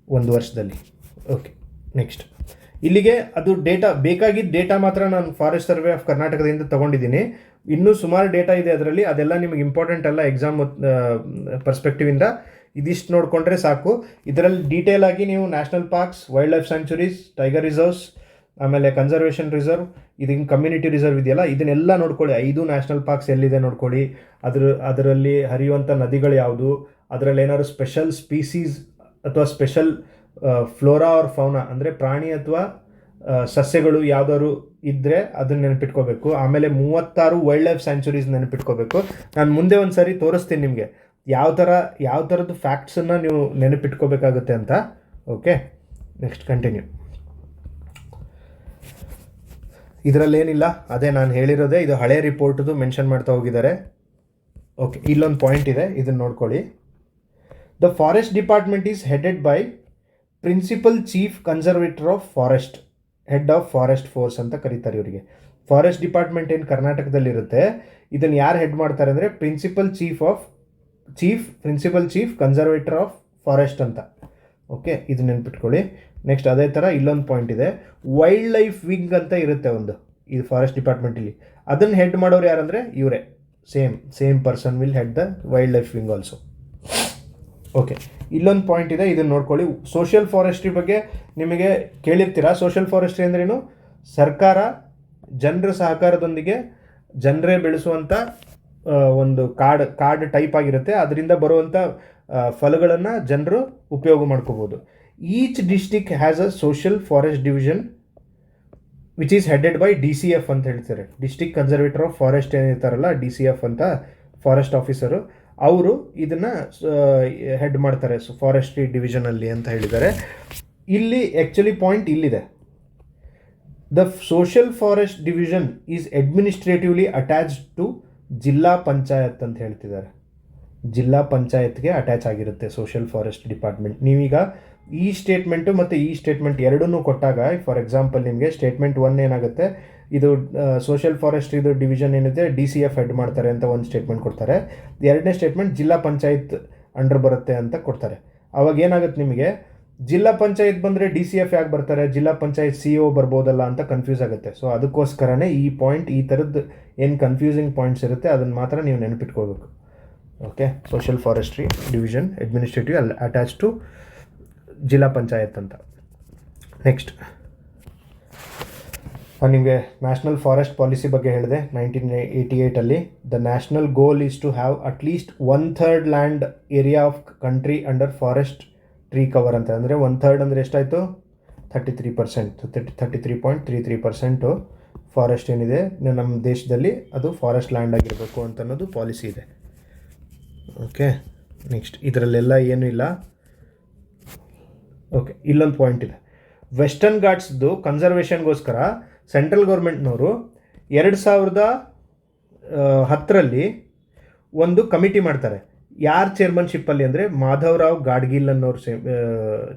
ಒಂದು ವರ್ಷದಲ್ಲಿ. ಓಕೆ, ನೆಕ್ಸ್ಟ್ ಇಲ್ಲಿಗೆ ಅದು ಬೇಕಾಗಿದ್ದ ಡೇಟಾ ಮಾತ್ರ ನಾನು ಫಾರೆಸ್ಟ್ ಸರ್ವೆ ಆಫ್ ಕರ್ನಾಟಕದಿಂದ ತೊಗೊಂಡಿದ್ದೀನಿ. ಇನ್ನೂ ಸುಮಾರು ಡೇಟಾ ಇದೆ ಅದರಲ್ಲಿ, ಅದೆಲ್ಲ ನಿಮಗೆ ಇಂಪಾರ್ಟೆಂಟ್ ಅಲ್ಲ ಎಕ್ಸಾಮ್ ಪರ್ಸ್ಪೆಕ್ಟಿವಿಂದ. ಇದಿಷ್ಟು ನೋಡಿಕೊಂಡ್ರೆ ಸಾಕು. ಇದರಲ್ಲಿ ಡೀಟೇಲ್ ಆಗಿ ನೀವು national parks, wild life sanctuaries, tiger reserves, ಆಮೇಲೆ ಕನ್ಸರ್ವೇಷನ್ ರಿಸರ್ವ್, ಇದೀಗ ಕಮ್ಯುನಿಟಿ ರಿಸರ್ವ್ ಇದೆಯಲ್ಲ, ಇದನ್ನೆಲ್ಲ ನೋಡ್ಕೊಳ್ಳಿ. 5 ನ್ಯಾಷನಲ್ ಪಾರ್ಕ್ಸ್ ಎಲ್ಲಿದೆ ನೋಡ್ಕೊಳ್ಳಿ, ಅದರಲ್ಲಿ ಹರಿಯುವಂಥ ನದಿಗಳು ಯಾವುದು, ಅದರಲ್ಲಿ ಏನಾದ್ರು ಸ್ಪೆಷಲ್ ಸ್ಪೀಸೀಸ್ ಅಥವಾ ಸ್ಪೆಷಲ್ ಫ್ಲೋರಾ ಆರ್ ಫೌನಾ ಅಂದರೆ ಪ್ರಾಣಿ ಅಥವಾ ಸಸ್ಯಗಳು ಯಾವ್ದಾದ್ರು ಇದ್ದರೆ ಅದನ್ನ ನೆನಪಿಟ್ಕೋಬೇಕು. ಆಮೇಲೆ 36 ವೈಲ್ಡ್ ಲೈಫ್ ಸ್ಯಾಂಚುರೀಸ್ ನೆನಪಿಟ್ಕೋಬೇಕು. ನಾನು ಮುಂದೆ ಒಂದು ಸಾರಿ ತೋರಿಸ್ತೀನಿ ನಿಮಗೆ ಯಾವ ಥರದ್ದು ಫ್ಯಾಕ್ಟ್ಸನ್ನು ನೀವು ನೆನಪಿಟ್ಕೋಬೇಕಾಗುತ್ತೆ ಅಂತ. Okay, next continue. ಇದರಲ್ಲೇನಿಲ್ಲ, ಅದೇ ನಾನು ಹೇಳಿರೋದೇ, ಇದು ಹಳೆ ರಿಪೋರ್ಟ್ದು ಮೆನ್ಷನ್ ಮಾಡ್ತಾ ಹೋಗಿದ್ದಾರೆ. ಓಕೆ, ಇಲ್ಲೊಂದು ಪಾಯಿಂಟ್ ಇದೆ, ಇದನ್ನು ನೋಡ್ಕೊಳ್ಳಿ. The forest department is headed by principal chief conservator of forest, head of forest force ಅಂತ ಕರೀತಾರೆ ಇವರಿಗೆ. ಫಾರೆಸ್ಟ್ ಡಿಪಾರ್ಟ್ಮೆಂಟ್ ಏನು ಕರ್ನಾಟಕದಲ್ಲಿರುತ್ತೆ, ಇದನ್ನು ಯಾರು ಹೆಡ್ ಮಾಡ್ತಾರೆ ಅಂದರೆ principal chief conservator of forest ಅಂತ. ಓಕೆ, ಇದು ನೆನ್ಪಿಟ್ಕೊಳ್ಳಿ. ನೆಕ್ಸ್ಟ್ ಅದೇ ಥರ ಇಲ್ಲೊಂದು ಪಾಯಿಂಟ್ ಇದೆ, ವೈಲ್ಡ್ ಲೈಫ್ ವಿಂಗ್ ಅಂತ ಇರುತ್ತೆ ಒಂದು ಇದು ಫಾರೆಸ್ಟ್ ಡಿಪಾರ್ಟ್ಮೆಂಟಲ್ಲಿ. ಅದನ್ನು ಹೆಡ್ ಮಾಡೋರು ಯಾರಂದರೆ ಇವರೇ, same person will head the wild life wing also. Okay, ಇಲ್ಲೊಂದು ಪಾಯಿಂಟ್ ಇದೆ, ಇದನ್ನು ನೋಡ್ಕೊಳ್ಳಿ. ಸೋಷಿಯಲ್ ಫಾರೆಸ್ಟ್ರಿ ಬಗ್ಗೆ ನಿಮಗೆ ಕೇಳಿರ್ತೀರಾ. ಸೋಷಿಯಲ್ ಫಾರೆಸ್ಟ್ರಿ ಅಂದ್ರೇನು? ಸರ್ಕಾರ ಜನರ ಸಹಕಾರದೊಂದಿಗೆ ಜನರೇ ಬೆಳೆಸುವಂಥ ಒಂದು ಕಾಡ್ ಟೈಪ್ ಆಗಿರುತ್ತೆ. ಅದರಿಂದ ಬರುವಂಥ ಫಲಗಳನ್ನು ಜನರು ಉಪಯೋಗ ಮಾಡ್ಕೋಬೋದು. Each district has a social forest division which is headed by DCF ಅಂತ ಹೇಳ್ತಾರೆ. ಡಿಸ್ಟಿಕ್ ಕನ್ಸರ್ವೇಟರ್ ಆಫ್ ಫಾರೆಸ್ಟ್ ಏನಿರ್ತಾರಲ್ಲ, DCF ಅಂತ ಫಾರೆಸ್ಟ್ ಆಫೀಸರು, ಅವರು ಇದನ್ನು ಹೆಡ್ ಮಾಡ್ತಾರೆ ಫಾರೆಸ್ಟ್ರಿ ಡಿವಿಷನಲ್ಲಿ ಅಂತ ಹೇಳಿದ್ದಾರೆ. ಇಲ್ಲಿ ಆ್ಯಕ್ಚುಲಿ ಪಾಯಿಂಟ್ ಇಲ್ಲಿದೆ, the social forest division is administratively attached to zilla panchayat ಅಂತ ಹೇಳ್ತಿದ್ದಾರೆ. ಜಿಲ್ಲಾ ಪಂಚಾಯತ್ಗೆ ಅಟ್ಯಾಚ್ ಆಗಿರುತ್ತೆ ಸೋಷಿಯಲ್ ಫಾರೆಸ್ಟ್ ಡಿಪಾರ್ಟ್ಮೆಂಟ್. ನೀವೀಗ ಈ ಸ್ಟೇಟ್ಮೆಂಟು ಮತ್ತು ಈ ಸ್ಟೇಟ್ಮೆಂಟ್ ಎರಡನ್ನೂ ಕೊಟ್ಟಾಗ, ಫಾರ್ ಎಕ್ಸಾಂಪಲ್ ನಿಮಗೆ ಸ್ಟೇಟ್ಮೆಂಟ್ 1 ಏನಾಗುತ್ತೆ, ಇದು ಸೋಷಿಯಲ್ ಫಾರೆಸ್ಟ್ರಿದು ಡಿವಿಷನ್ ಏನಿದೆ DCF ಹೆಡ್ ಮಾಡ್ತಾರೆ ಅಂತ ಒಂದು ಸ್ಟೇಟ್ಮೆಂಟ್ ಕೊಡ್ತಾರೆ. ಎರಡನೇ ಸ್ಟೇಟ್ಮೆಂಟ್ ಜಿಲ್ಲಾ ಪಂಚಾಯತ್ ಅಂಡರ್ ಬರುತ್ತೆ ಅಂತ ಕೊಡ್ತಾರೆ. ಅವಾಗ ಏನಾಗುತ್ತೆ ನಿಮಗೆ, ಜಿಲ್ಲಾ ಪಂಚಾಯತ್ ಬಂದರೆ DCF ಯಾಕೆ ಬರ್ತಾರೆ, ಜಿಲ್ಲಾ ಪಂಚಾಯತ್ CO ಬರ್ಬೋದಲ್ಲ ಅಂತ ಕನ್ಫ್ಯೂಸ್ ಆಗುತ್ತೆ. ಸೊ ಅದಕ್ಕೋಸ್ಕರನೇ ಈ ಪಾಯಿಂಟ್, ಈ ಥರದ್ದು ಏನು ಕನ್ಫ್ಯೂಸಿಂಗ್ ಪಾಯಿಂಟ್ಸ್ ಇರುತ್ತೆ ಅದನ್ನು ಮಾತ್ರ ನೀವು ನೆನಪಿಟ್ಕೊಳ್ಬೇಕು. Okay, social forestry division administrative attach to zilla panchayat ಅಂತ. ನೆಕ್ಸ್ಟ್ ನಾನು ನಿಮಗೆ ನ್ಯಾಷನಲ್ ಫಾರೆಸ್ಟ್ ಪಾಲಿಸಿ ಬಗ್ಗೆ ಹೇಳಿದೆ 1988ಅಲ್ಲಿ. The national goal is to have at least 1/3 land area of country under forest tree cover ಅಂತ. ಅಂದರೆ 1/3 ಅಂದರೆ ಎಷ್ಟಾಯಿತು, 33%, 33.33% ಫಾರೆಸ್ಟ್ ಏನಿದೆ ನಮ್ಮ ದೇಶದಲ್ಲಿ ಅದು ಫಾರೆಸ್ಟ್ ಲ್ಯಾಂಡ್ ಆಗಿರಬೇಕು ಅಂತ ಅನ್ನೋದು ಪಾಲಿಸಿ ಇದೆ. ಓಕೆ, ನೆಕ್ಸ್ಟ್ ಇದರಲ್ಲೆಲ್ಲ ಏನೂ ಇಲ್ಲ. ಓಕೆ, ಇಲ್ಲೊಂದು ಪಾಯಿಂಟ್ ಇದೆ, ವೆಸ್ಟರ್ನ್ ಘಾಟ್ಸ್ದು ಕನ್ಸರ್ವೇಷನ್ಗೋಸ್ಕರ ಸೆಂಟ್ರಲ್ ಗೌರ್ಮೆಂಟ್ನವರು 2010ರಲ್ಲಿ ಒಂದು ಕಮಿಟಿ ಮಾಡ್ತಾರೆ. ಯಾರು ಚೇರ್ಮನ್ಶಿಪ್ಪಲ್ಲಿ ಅಂದರೆ ಮಾಧವರಾವ್ ಗಾಡ್ಗಿಲ್ ಅನ್ನೋರು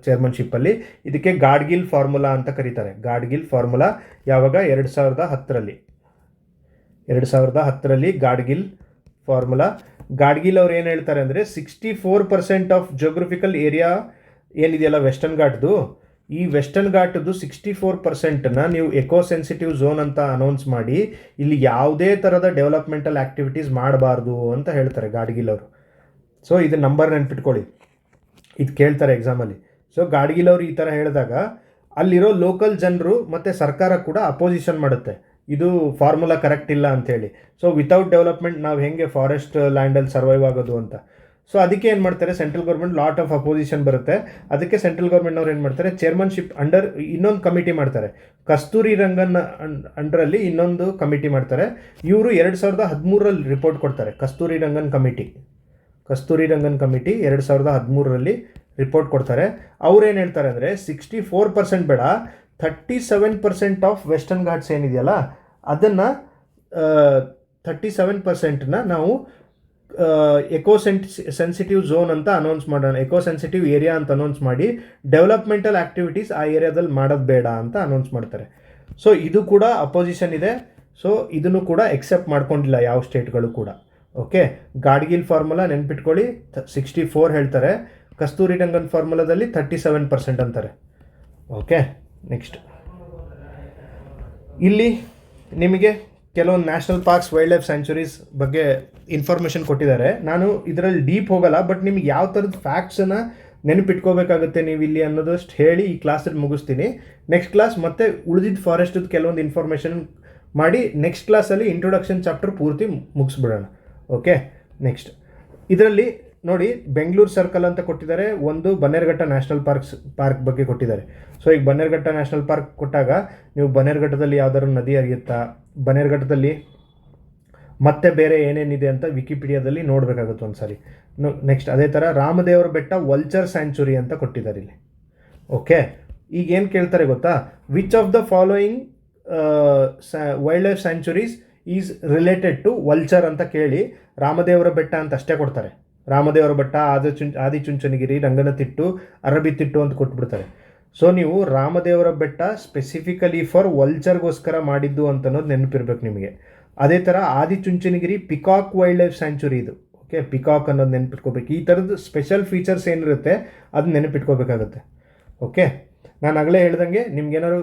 ಚೇರ್ಮನ್ಶಿಪ್ಪಲ್ಲಿ. ಇದಕ್ಕೆ ಗಾಡ್ಗಿಲ್ ಫಾರ್ಮುಲಾ ಅಂತ ಕರೀತಾರೆ. ಗಾಡ್ಗಿಲ್ ಫಾರ್ಮುಲಾ ಯಾವಾಗ, 2010ರಲ್ಲಿ ಗಾಡ್ಗಿಲ್ ಫಾರ್ಮುಲಾ. ಗಾಡ್ಗಿಲ್ ಅವ್ರು ಏನು ಹೇಳ್ತಾರೆ ಅಂದರೆ 64% ಆಫ್ ಜಿಯೋಗ್ರಫಿಕಲ್ ಏರಿಯಾ ಏನಿದೆಯಲ್ಲ ವೆಸ್ಟರ್ನ್ ಘಾಟ್ದು, ಈ ವೆಸ್ಟರ್ನ್ ಘಾಟದ್ದು 64%ನ ನೀವು ಎಕೋ ಸೆನ್ಸಿಟಿವ್ ಝೋನ್ ಅಂತ ಅನೌನ್ಸ್ ಮಾಡಿ ಇಲ್ಲಿ ಯಾವುದೇ ಥರದ ಡೆವಲಪ್ಮೆಂಟಲ್ ಆ್ಯಕ್ಟಿವಿಟೀಸ್ ಮಾಡಬಾರ್ದು ಅಂತ ಹೇಳ್ತಾರೆ ಗಾಡ್ಗಿಲ್ ಅವರು. ಸೊ ಇದು ನಂಬರ್ ನೆನ್ಪಿಟ್ಕೊಳ್ಳಿ, ಇದು ಕೇಳ್ತಾರೆ ಎಕ್ಸಾಮಲ್ಲಿ. ಸೊ ಗಾಡ್ಗಿಲ್ ಅವರು ಈ ಥರ ಹೇಳಿದಾಗ ಅಲ್ಲಿರೋ ಲೋಕಲ್ ಜನರು ಮತ್ತು ಸರ್ಕಾರ ಕೂಡ ಅಪೋಸಿಷನ್ ಮಾಡುತ್ತೆ, ಇದು ಫಾರ್ಮುಲಾ ಕರೆಕ್ಟ್ ಇಲ್ಲ ಅಂಥೇಳಿ. ಸೊ ವಿತೌಟ್ ಡೆವಲಪ್ಮೆಂಟ್ ನಾವು ಹೇಗೆ ಫಾರೆಸ್ಟ್ ಲ್ಯಾಂಡಲ್ಲಿ ಸರ್ವೈವ್ ಆಗೋದು ಅಂತ. ಸೊ ಅದಕ್ಕೆ ಏನು ಮಾಡ್ತಾರೆ, central government lot of opposition ಬರುತ್ತೆ. ಅದಕ್ಕೆ ಸೆಂಟ್ರಲ್ ಗೌರ್ಮೆಂಟ್ನವ್ರು ಏನು ಮಾಡ್ತಾರೆ, ಚೇರ್ಮನ್ಶಿಪ್ ಅಂಡರ್ ಇನ್ನೊಂದು ಕಮಿಟಿ ಮಾಡ್ತಾರೆ. ಕಸ್ತೂರಿ ರಂಗನ್ ಅಂಡರಲ್ಲಿ ಇನ್ನೊಂದು ಕಮಿಟಿ ಮಾಡ್ತಾರೆ. ಇವರು 2013ರಲ್ಲಿ ರಿಪೋರ್ಟ್ ಕೊಡ್ತಾರೆ. ಕಸ್ತೂರಿ ರಂಗನ್ ಕಮಿಟಿ 2013ರಲ್ಲಿ ರಿಪೋರ್ಟ್ ಕೊಡ್ತಾರೆ. ಅವ್ರೇನು ಹೇಳ್ತಾರೆ ಅಂದರೆ 64% ಬೇಡ, 37% ಆಫ್ ವೆಸ್ಟರ್ನ್ ಘಾಟ್ಸ್ ಏನಿದೆಯಲ್ಲ ಅದನ್ನು 37%ನ ನಾವು ಎಕೋ ಸೆನ್ಸಿಟಿವ್ ಝೋನ್ ಅಂತ ಅನೌನ್ಸ್ ಮಾಡೋಣ, ಎಕೋ ಸೆನ್ಸಿಟಿವ್ ಏರಿಯಾ ಅಂತ ಅನೌನ್ಸ್ ಮಾಡಿ ಡೆವಲಪ್ಮೆಂಟಲ್ ಆ್ಯಕ್ಟಿವಿಟೀಸ್ ಆ ಏರಿಯಾದಲ್ಲಿ ಮಾಡೋದು ಬೇಡ ಅಂತ ಅನೌನ್ಸ್ ಮಾಡ್ತಾರೆ. ಸೊ ಇದು ಕೂಡ ಅಪೋಸಿಷನ್ ಇದೆ. ಸೊ ಇದನ್ನು ಕೂಡ ಎಕ್ಸೆಪ್ಟ್ ಮಾಡ್ಕೊಂಡಿಲ್ಲ ಯಾವ ಸ್ಟೇಟ್ಗಳು ಕೂಡ. ಓಕೆ, ಗಾಡ್ಗಿಲ್ ಫಾರ್ಮುಲಾ ನೆನ್ಪಿಟ್ಕೊಳ್ಳಿ, 64 ಹೇಳ್ತಾರೆ. ಕಸ್ತೂರಿ ರಂಗನ್ ಫಾರ್ಮುಲಾದಲ್ಲಿ 37% ಅಂತಾರೆ. ಓಕೆ, ನೆಕ್ಸ್ಟ್ ಇಲ್ಲಿ ನಿಮಗೆ ಕೆಲವೊಂದು national parks wild life sanctuaries ಬಗ್ಗೆ ಇನ್ಫಾರ್ಮೇಷನ್ ಕೊಟ್ಟಿದ್ದಾರೆ. ನಾನು ಇದರಲ್ಲಿ ಡೀಪ್ ಹೋಗಲ್ಲ, ಬಟ್ ನಿಮ್ಗೆ ಯಾವ ಥರದ ಫ್ಯಾಕ್ಟ್ಸನ್ನು ನೆನಪಿಟ್ಕೋಬೇಕಾಗುತ್ತೆ ನೀವು ಇಲ್ಲಿ ಅನ್ನೋದಷ್ಟು ಹೇಳಿ ಈ ಕ್ಲಾಸಲ್ಲಿ ಮುಗಿಸ್ತೀನಿ. ನೆಕ್ಸ್ಟ್ ಕ್ಲಾಸ್ ಮತ್ತೆ ಉಳಿದಿದ್ದ ಫಾರೆಸ್ಟದ ಕೆಲವೊಂದು ಇನ್ಫಾರ್ಮೇಷನ್ ಮಾಡಿ ನೆಕ್ಸ್ಟ್ ಕ್ಲಾಸಲ್ಲಿ ಇಂಟ್ರೊಡಕ್ಷನ್ ಚಾಪ್ಟರ್ ಪೂರ್ತಿ ಮುಗಿಸ್ಬಿಡೋಣ. ಓಕೆ, ನೆಕ್ಸ್ಟ್ ಇದರಲ್ಲಿ ನೋಡಿ ಬೆಂಗಳೂರು ಸರ್ಕಲ್ ಅಂತ ಕೊಟ್ಟಿದ್ದಾರೆ, ಒಂದು ಬನ್ನೇರುಘಟ್ಟ ನ್ಯಾಷನಲ್ ಪಾರ್ಕ್ ಬಗ್ಗೆ ಕೊಟ್ಟಿದ್ದಾರೆ. ಸೊ ಈಗ ಬನ್ನೇರುಘಟ್ಟ ನ್ಯಾಷನಲ್ ಪಾರ್ಕ್ ಕೊಟ್ಟಾಗ ನೀವು ಬನ್ನೇರುಘಟ್ಟದಲ್ಲಿ ಯಾವ್ದಾದ್ರು ನದಿ ಹರಿಯುತ್ತಾ, ಬನ್ನೇರುಘಟ್ಟದಲ್ಲಿ ಮತ್ತೆ ಬೇರೆ ಏನೇನಿದೆ ಅಂತ ವಿಕಿಪೀಡಿಯಾದಲ್ಲಿ ನೋಡಬೇಕಾಗುತ್ತೆ ಒಂದು ಸಾರಿ. ನೆಕ್ಸ್ಟ್ ಅದೇ ಥರ ರಾಮದೇವರ ಬೆಟ್ಟ ವಲ್ಚರ್ ಸ್ಯಾಂಚುರಿ ಅಂತ ಕೊಟ್ಟಿದ್ದಾರೆ ಇಲ್ಲಿ. ಓಕೆ, ಈಗ ಏನು ಕೇಳ್ತಾರೆ ಗೊತ್ತಾ, which of the following wildlife sanctuaries is related to vulture ಅಂತ ಕೇಳಿ ರಾಮದೇವರ ಬೆಟ್ಟ ಅಂತ ಅಷ್ಟೇ ಕೊಡ್ತಾರೆ. ರಾಮದೇವರ ಬೆಟ್ಟ, ಆದಿಚುಂಚನಗಿರಿ, ರಂಗನತಿಟ್ಟು, ಅರಬಿತಿಟ್ಟು ಅಂತ ಕೊಟ್ಬಿಡ್ತಾರೆ. ಸೊ ನೀವು ರಾಮದೇವರ ಬೆಟ್ಟ ಸ್ಪೆಸಿಫಿಕಲಿ ಫಾರ್ ವಲ್ಚರ್ಗೋಸ್ಕರ ಮಾಡಿದ್ದು ಅಂತ ಅನ್ನೋದು ನೆನಪಿರ್ಬೇಕು ನಿಮಗೆ. ಅದೇ ಥರ Adichunchanagiri peacock wild life sanctuary ಇದು. ಓಕೆ, ಪಿಕಾಕ್ ಅನ್ನೋದು ನೆನಪಿಟ್ಕೋಬೇಕು. ಈ ಥರದ್ದು ಸ್ಪೆಷಲ್ ಫೀಚರ್ಸ್ ಏನಿರುತ್ತೆ ಅದನ್ನ ನೆನಪಿಟ್ಕೋಬೇಕಾಗುತ್ತೆ. ಓಕೆ, ನಾನು ಆಗಲೇ ಹೇಳ್ದಂಗೆ ನಿಮ್ಗೇನಾದ್ರು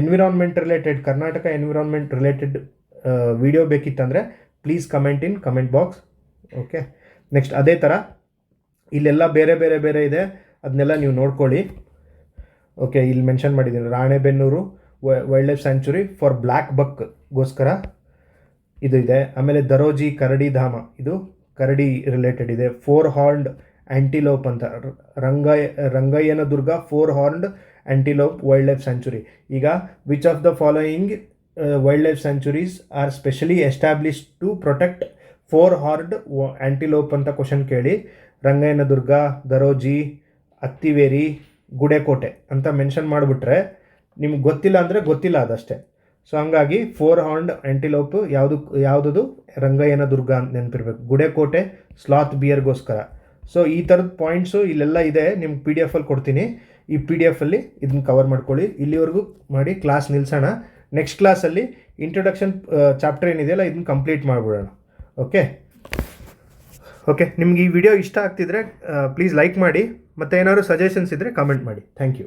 environment related, Karnataka environment related video ಬೇಕಿತ್ತಂದರೆ please comment in comment box. Okay, next ಅದೇ ಥರ ಇಲ್ಲೆಲ್ಲ ಬೇರೆ ಬೇರೆ ಬೇರೆ ಇದೆ, ಅದನ್ನೆಲ್ಲ ನೀವು ನೋಡ್ಕೊಳ್ಳಿ. ಓಕೆ, ಇಲ್ಲಿ ಮೆನ್ಷನ್ ಮಾಡಿದ್ದೀನಿ Ranebennur wildlife sanctuary for black ಬಕ್ಗೋಸ್ಕರ ಇದು ಇದೆ. ಆಮೇಲೆ ದರೋಜಿ ಕರಡಿ ಧಾಮ, ಇದು ಕರಡಿ ರಿಲೇಟೆಡ್ ಇದೆ. 4 ಹಾರ್ನ್ಡ್ ಆ್ಯಂಟಿಲೋಪ್ ಅಂತ Rangayyanadurga 4 horned antelope wildlife sanctuary. ಈಗ which of the following wildlife sanctuaries are specially established to protect 4 horned antelope ಅಂತ ಕ್ವಶನ್ ಕೇಳಿ ರಂಗಯ್ಯನ ದುರ್ಗ, ದರೋಜಿ, ಅತ್ತಿವೇರಿ, ಗುಡೇಕೋಟೆ ಅಂತ ಮೆನ್ಷನ್ ಮಾಡಿಬಿಟ್ರೆ ನಿಮ್ಗೆ ಗೊತ್ತಿಲ್ಲ ಅಂದರೆ ಗೊತ್ತಿಲ್ಲ ಅದಷ್ಟೇ. ಸೊ ಹಂಗಾಗಿ 4 ಹಾರ್ನ್ಡ್ ಆ್ಯಂಟಿಲೋಪ್ ಯಾವುದದು ರಂಗಯ್ಯನ ದುರ್ಗ ಅಂತ ನೆನಪಿರ್ಬೇಕು. ಗುಡೇಕೋಟೆ ಸ್ಲಾತ್ ಬಿಯರ್ಗೋಸ್ಕರ. ಸೊ ಈ ಥರದ ಪಾಯಿಂಟ್ಸು ಇಲ್ಲೆಲ್ಲ ಇದೆ, ನಿಮ್ಗೆ PDF ಅಲ್ಲಿ ಕೊಡ್ತೀನಿ. ಈ PDF ಅಲ್ಲಿ ಇದನ್ನ ಕವರ್ ಮಾಡ್ಕೊಳ್ಳಿ. ಇಲ್ಲಿವರೆಗೂ ಮಾಡಿ ಕ್ಲಾಸ್ ನಿಲ್ಲಿಸೋಣ. ನೆಕ್ಸ್ಟ್ ಕ್ಲಾಸಲ್ಲಿ ಇಂಟ್ರೊಡಕ್ಷನ್ ಚಾಪ್ಟರ್ ಏನಿದೆಯಲ್ಲ ಇದನ್ನ ಕಂಪ್ಲೀಟ್ ಮಾಡಿಬಿಡೋಣ. ಓಕೆ, ನಿಮ್ಗೆ ಈ ವಿಡಿಯೋ ಇಷ್ಟ ಆಗ್ತಿದ್ರೆ ಪ್ಲೀಸ್ ಲೈಕ್ ಮಾಡಿ, ಮತ್ತು ಏನಾದ್ರು ಸಜೆಷನ್ಸ್ ಇದ್ದರೆ ಕಮೆಂಟ್ ಮಾಡಿ. Thank you.